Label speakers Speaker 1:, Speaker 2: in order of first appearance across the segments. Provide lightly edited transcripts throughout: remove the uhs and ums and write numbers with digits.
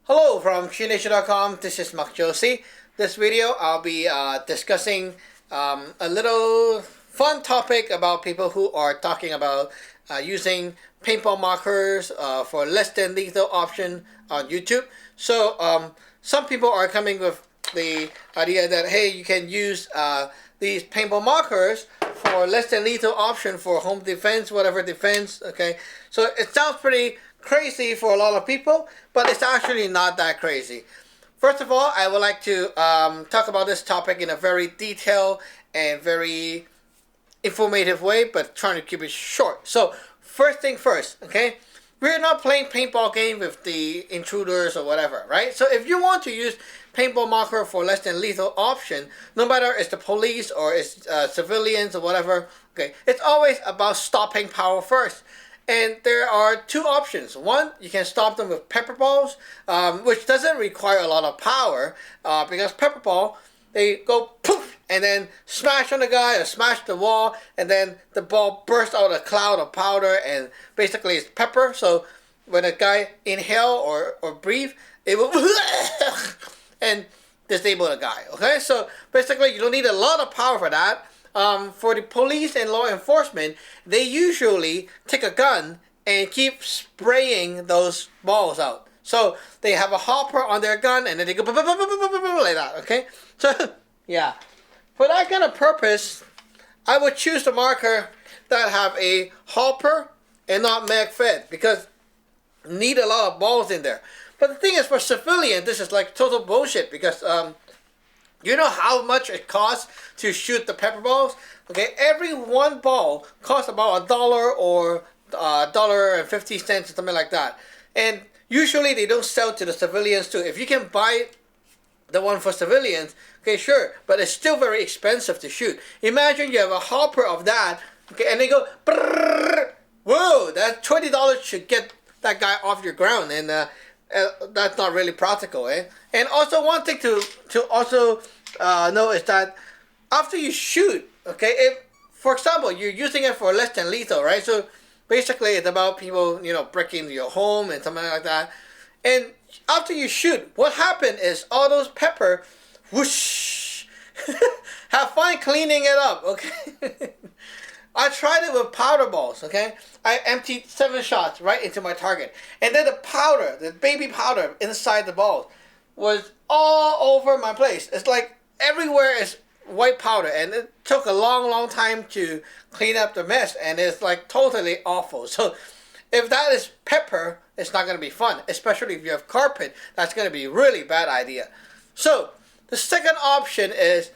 Speaker 1: Hello from QNation.com. This is Mark Josie. This video I'll be discussing a little fun topic about people who are talking about using paintball markers for less than lethal option on YouTube. So some people are coming with the idea that, hey, you can use these paintball markers for less than lethal option for home defense, whatever defense. Okay, so it sounds pretty crazy for a lot of people, but it's actually not that crazy. First of all, I would like to talk about this topic in a very detailed and very informative way, but trying to keep it short. So first thing first, okay? We're not playing paintball game with the intruders or whatever, right? So if you want to use paintball marker for less than lethal option, no matter it's the police or it's civilians or whatever, okay, it's always about stopping power first. And there are two options. One, you can stop them with pepper balls, which doesn't require a lot of power, because pepper ball, they go poof and then smash on the guy or smash the wall, and then the ball bursts out a cloud of powder, and basically it's pepper. So when a guy inhale or breathe, it will and disable the guy. Okay, so basically you don't need a lot of power for that. For the police and law enforcement, they usually take a gun and keep spraying those balls out. So they have a hopper on their gun and then they go like that, okay? So, yeah. For that kind of purpose, I would choose the marker that have a hopper and not mag fed, because you need a lot of balls in there. But the thing is, for civilian, this is like total bullshit, because you know how much it costs to shoot the pepper balls? Okay, every one ball costs about $1 or $1.50 or something like that. And usually they don't sell to the civilians too. If you can buy the one for civilians, okay, sure, but it's still very expensive to shoot. Imagine you have a hopper of that, okay, and they go, brrr, whoa, that $20 should get that guy off your ground, and that's not really practical, eh? And also one thing to also know is that after you shoot, okay, if, for example, you're using it for less than lethal, right? So basically it's about people, breaking into your home and something like that. And after you shoot, what happened is all those pepper, whoosh, have fun cleaning it up, okay? I tried it with powder balls, okay? I emptied 7 shots right into my target. And then the powder, the baby powder inside the balls was all over my place. It's like everywhere is white powder, and it took a long time to clean up the mess, and it's like totally awful. So if that is pepper, it's not going to be fun, especially if you have carpet. That's going to be a really bad idea. So the second option is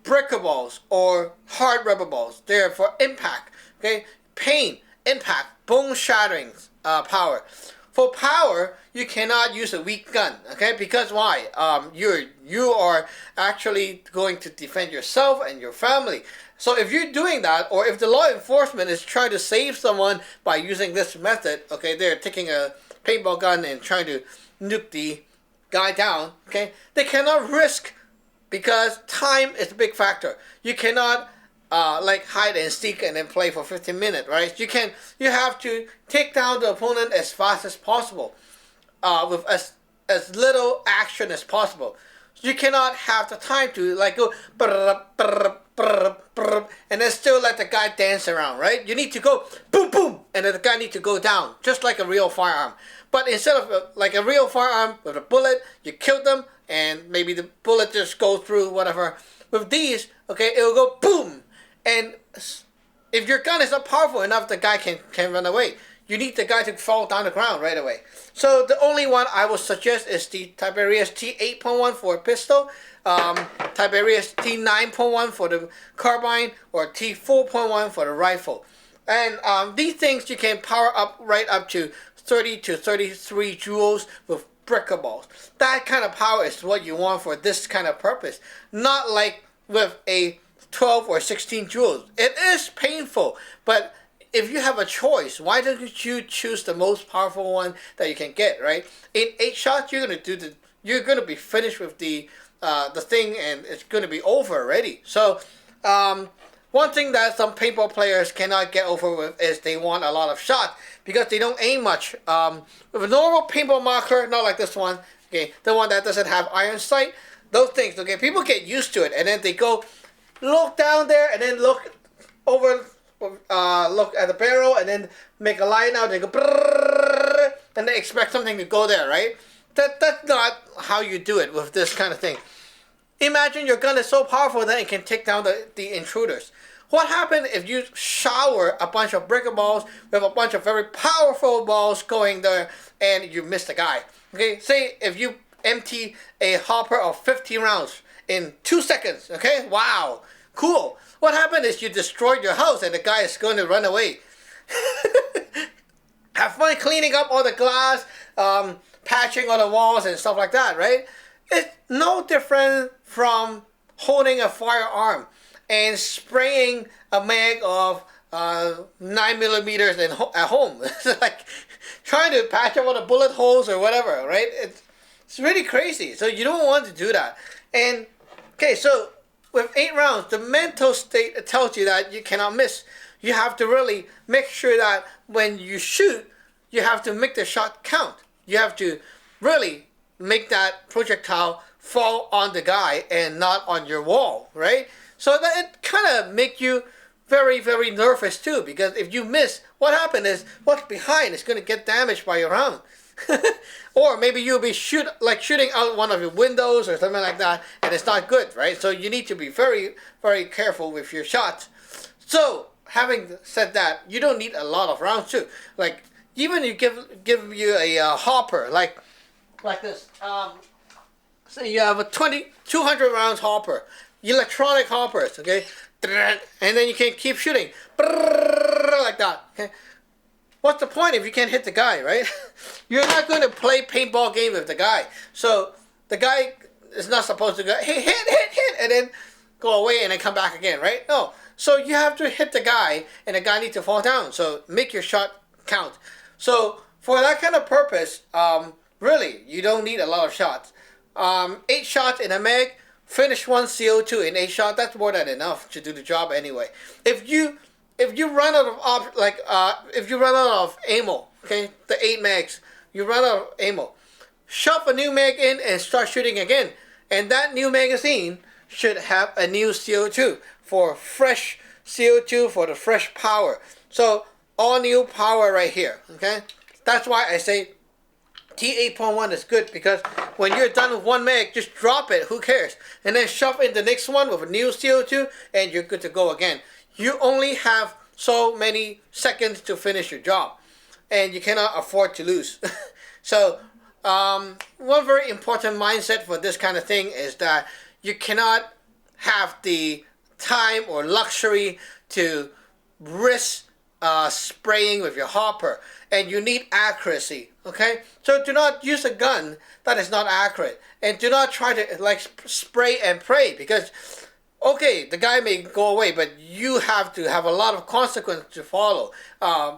Speaker 1: bricker balls or hard rubber balls. They're for impact, okay? Pain, impact, bone shattering power. For power, you cannot use a weak gun, okay? Because why? You are actually going to defend yourself and your family. So if you're doing that, or if the law enforcement is trying to save someone by using this method, okay, they're taking a paintball gun and trying to nuke the guy down, okay, they cannot risk, because time is a big factor. You cannot like hide and seek and then play for 15 minutes, right? You have to take down the opponent as fast as possible, with as little action as possible. You cannot have the time to like go and then still let the guy dance around, right? You need to go boom boom, and then the guy needs to go down, just like a real firearm. But instead of like a real firearm with a bullet, you kill them and maybe the bullet just goes through whatever. With these, okay, it will go boom. And if your gun is not powerful enough, the guy can run away. You need the guy to fall down the ground right away. So the only one I would suggest is the Tiberius T8.1 for a pistol, Tiberius T9.1 for the carbine, or T4.1 for the rifle. And these things you can power up right up to 30 to 33 joules with bricker balls. That kind of power is what you want for this kind of purpose. Not like with a 12 or 16 joules. It is painful, but if you have a choice, why don't you choose the most powerful one that you can get, right? In 8 shots, you're gonna be finished with the thing, and it's gonna be over already. So one thing that some paintball players cannot get over with is they want a lot of shots because they don't aim much. With a normal paintball marker, not like this one, Okay, the one that doesn't have iron sight, those things. Okay, people get used to it, and then they go look down there, and then look over, look at the barrel, and then make a line out. They go, brrrr, and they expect something to go there, right? That's not how you do it with this kind of thing. Imagine your gun is so powerful that it can take down the intruders. What happens if you shower a bunch of brick balls with a bunch of very powerful balls going there and you miss the guy? Okay, say if you empty a hopper of 50 rounds in 2 seconds, okay? Wow, cool. What happened is you destroyed your house and the guy is going to run away. Have fun cleaning up all the glass, patching on the walls and stuff like that, right? It's no different from holding a firearm and spraying a mag of 9mm at home. It's like trying to patch up all the bullet holes or whatever, right? It's really crazy. So you don't want to do that. And okay, so with 8 rounds, the mental state tells you that you cannot miss. You have to really make sure that when you shoot, you have to make the shot count. You have to really make that projectile fall on the guy and not on your wall, right? So that it kind of make you very, very nervous too, because if you miss, what happened is what's behind is going to get damaged by your round. Or maybe you'll be shooting out one of your windows or something like that, and it's not good, right? So you need to be very, very careful with your shots. So having said that, you don't need a lot of rounds too. Like even you give you a hopper like this. Say you have a 200 rounds hopper, electronic hoppers, okay, and then you can keep shooting like that. Okay, what's the point if you can't hit the guy, right? You're not going to play paintball game with the guy. So the guy is not supposed to go, hey, hit, and then go away and then come back again, right? No. So you have to hit the guy, and the guy needs to fall down. So make your shot count. So for that kind of purpose, really, you don't need a lot of shots. 8 shots in a mag, finish 1 CO2 in 8 shots. That's more than enough to do the job anyway. If you run out of if you run out of ammo, okay, the 8 mags, you run out of ammo, shove a new mag in and start shooting again, and that new magazine should have a new CO2 for fresh CO2 for the fresh power. So all new power right here. Okay, that's why I say T8.1 is good, because when you're done with 1 mag, just drop it, who cares? And then shove in the next one with a new CO2 and you're good to go again. You only have so many seconds to finish your job and you cannot afford to lose. So one very important mindset for this kind of thing is that you cannot have the time or luxury to risk spraying with your hopper, and you need accuracy. Okay, so do not use a gun that is not accurate, and do not try to like spray and pray, because okay, the guy may go away, but you have to have a lot of consequence to follow.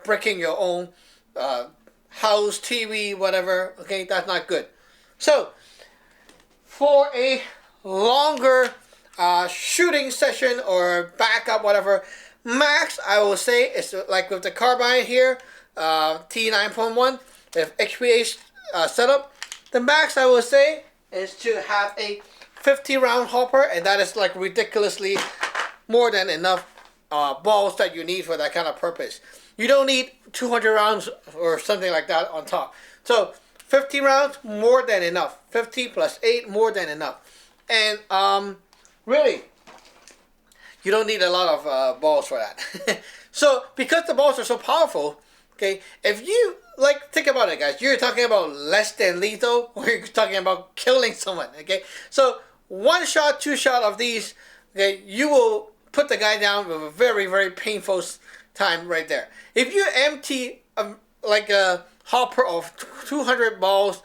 Speaker 1: Breaking your own house, TV, whatever. Okay, that's not good. So for a longer shooting session or backup, whatever, max I will say is like with the carbine here, T9.1 with HPA setup. The max I will say is to have a 50 round hopper, and that is like ridiculously more than enough balls that you need for that kind of purpose. You don't need 200 rounds or something like that on top. So 50 rounds, more than enough. 50 plus 8, more than enough. And really, you don't need a lot of balls for that. So because the balls are so powerful, okay, if you, like, think about it, guys. You're talking about less than lethal, or you're talking about killing someone, okay? So 1 shot, 2 shot of these, okay, you will put the guy down with a very, very painful time right there. If you empty like a hopper of 200 balls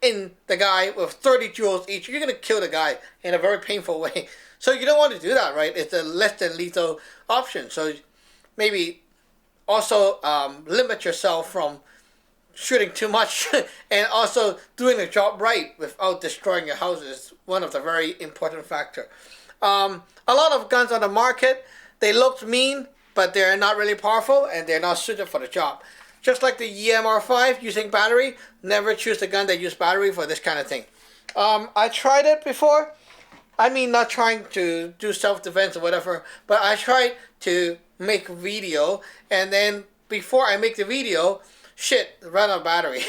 Speaker 1: in the guy with 30 joules each, you're going to kill the guy in a very painful way. So you don't want to do that, right? It's a less than lethal option. So maybe also limit yourself from shooting too much and also doing the job right without destroying your house is one of the very important factors. A lot of guns on the market, they look mean, but they're not really powerful and they're not suited for the job. Just like the EMR5 using battery, never choose a gun that uses battery for this kind of thing. I tried it before. I mean, not trying to do self-defense or whatever, but I tried to make a video, and then before I make the video, shit, ran out of battery.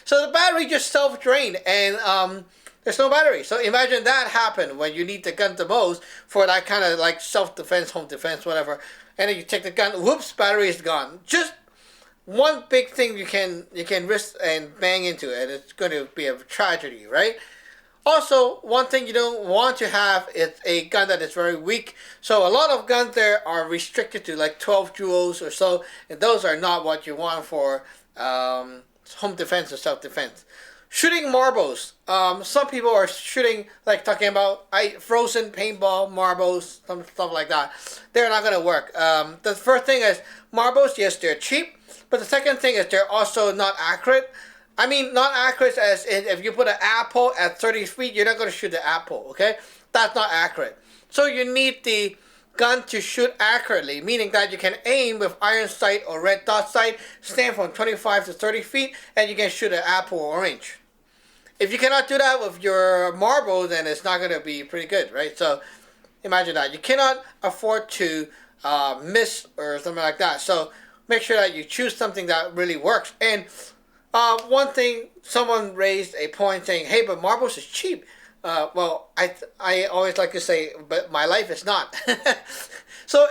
Speaker 1: So the battery just self-drained, and there's no battery. So imagine that happen when you need the gun the most for that kind of like self-defense, home defense, whatever. And then you take the gun, whoops, battery is gone. Just one big thing you can risk and bang into it. It's going to be a tragedy, right? Also, one thing you don't want to have is a gun that is very weak. So a lot of guns there are restricted to like 12 joules or so, and those are not what you want for home defense or self-defense. Shooting marbles. Some people are shooting, like talking about frozen paintball, marbles, some stuff like that. They're not going to work. The first thing is marbles, yes, they're cheap. But the second thing is they're also not accurate. I mean, not accurate as in if you put an apple at 30 feet, you're not going to shoot the apple, okay? That's not accurate. So you need the gun to shoot accurately, meaning that you can aim with iron sight or red dot sight, stand from 25 to 30 feet, and you can shoot an apple or orange. If you cannot do that with your marble, then it's not going to be pretty good, right? So imagine that. You cannot afford to miss or something like that. So make sure that you choose something that really works. And one thing, someone raised a point saying, hey, but marbles is cheap. Well, I always like to say, but my life is not. So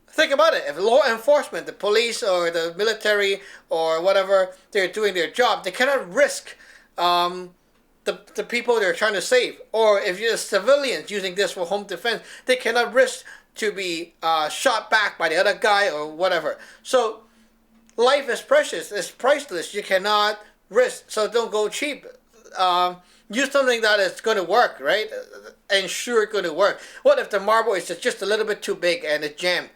Speaker 1: think about it. If law enforcement, the police or the military or whatever, they're doing their job, they cannot risk the people they're trying to save. Or if you're civilians using this for home defense, they cannot risk to be shot back by the other guy or whatever. So life is precious. It's priceless. You cannot risk. So don't go cheap. Use something that is going to work, right? Ensure it's going to work. What if the marble is just a little bit too big and it's jammed?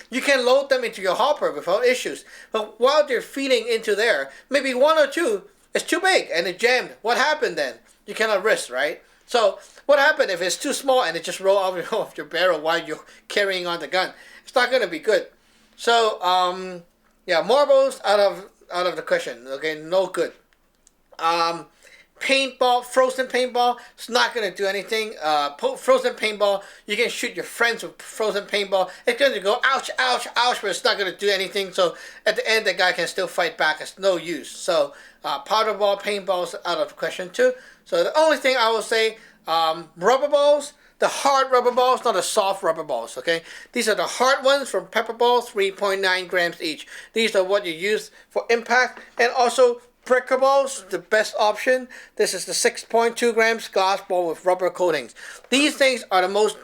Speaker 1: You can load them into your hopper without issues. But while they're feeding into there, maybe one or two is too big and it's jammed. What happened then? You cannot risk, right? So what happened if it's too small and it just roll off your barrel while you're carrying on the gun? It's not going to be good. So yeah, marbles out of the question. Okay, no good. Paintball, frozen paintball, it's not going to do anything. Frozen paintball, you can shoot your friends with frozen paintball. It's going to go ouch, ouch, ouch, but it's not going to do anything. So at the end, the guy can still fight back. It's no use. So powder ball, paintball's out of the question too. So the only thing I will say, rubber balls, the hard rubber balls, not the soft rubber balls, okay? These are the hard ones from Pepper Ball, 3.9 grams each. These are what you use for impact. And also breaker balls, the best option. This is the 6.2 grams glass ball with rubber coatings. These things are the most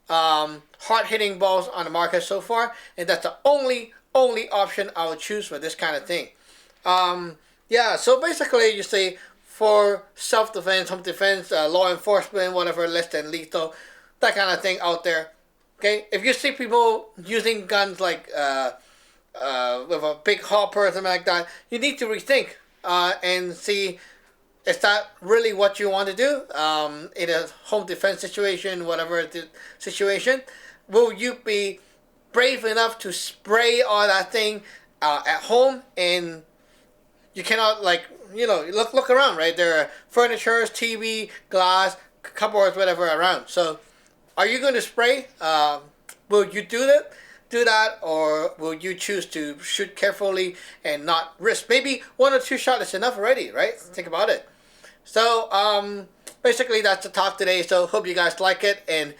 Speaker 1: hard-hitting balls on the market so far, and that's the only option I would choose for this kind of thing. Yeah, so basically you say for self-defense, home defense, law enforcement, whatever, less than lethal, that kind of thing out there. Okay, if you see people using guns like with a big hopper or something like that, you need to rethink and see, is that really what you want to do in a home defense situation, whatever the situation? Will you be brave enough to spray all that thing at home? And you cannot, like, you know, look around, right? There are furniture, TV, glass, cupboards, whatever around. So are you going to spray? Will you do that, or will you choose to shoot carefully and not risk? Maybe 1 or 2 shots is enough already, right? Think about it. So basically that's the talk today. So hope you guys like it. And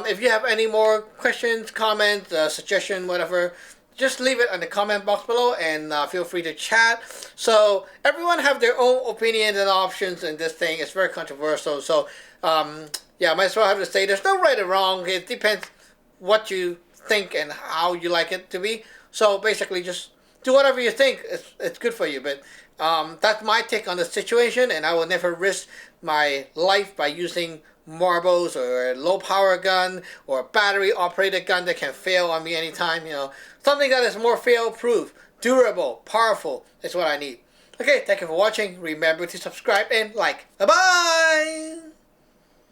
Speaker 1: if you have any more questions, comments, suggestion, whatever, just leave it in the comment box below, and feel free to chat. So everyone have their own opinions and options in this thing. It's very controversial. So yeah, might as well have to say there's no right or wrong. It depends what you think and how you like it to be. So basically just do whatever you think it's good for you. But that's my take on the situation, and I will never risk my life by using marbles or a low power gun or a battery operated gun that can fail on me anytime. You know, something that is more fail proof, durable, powerful is what I need. Okay, thank you for watching. Remember to subscribe and like. Bye bye.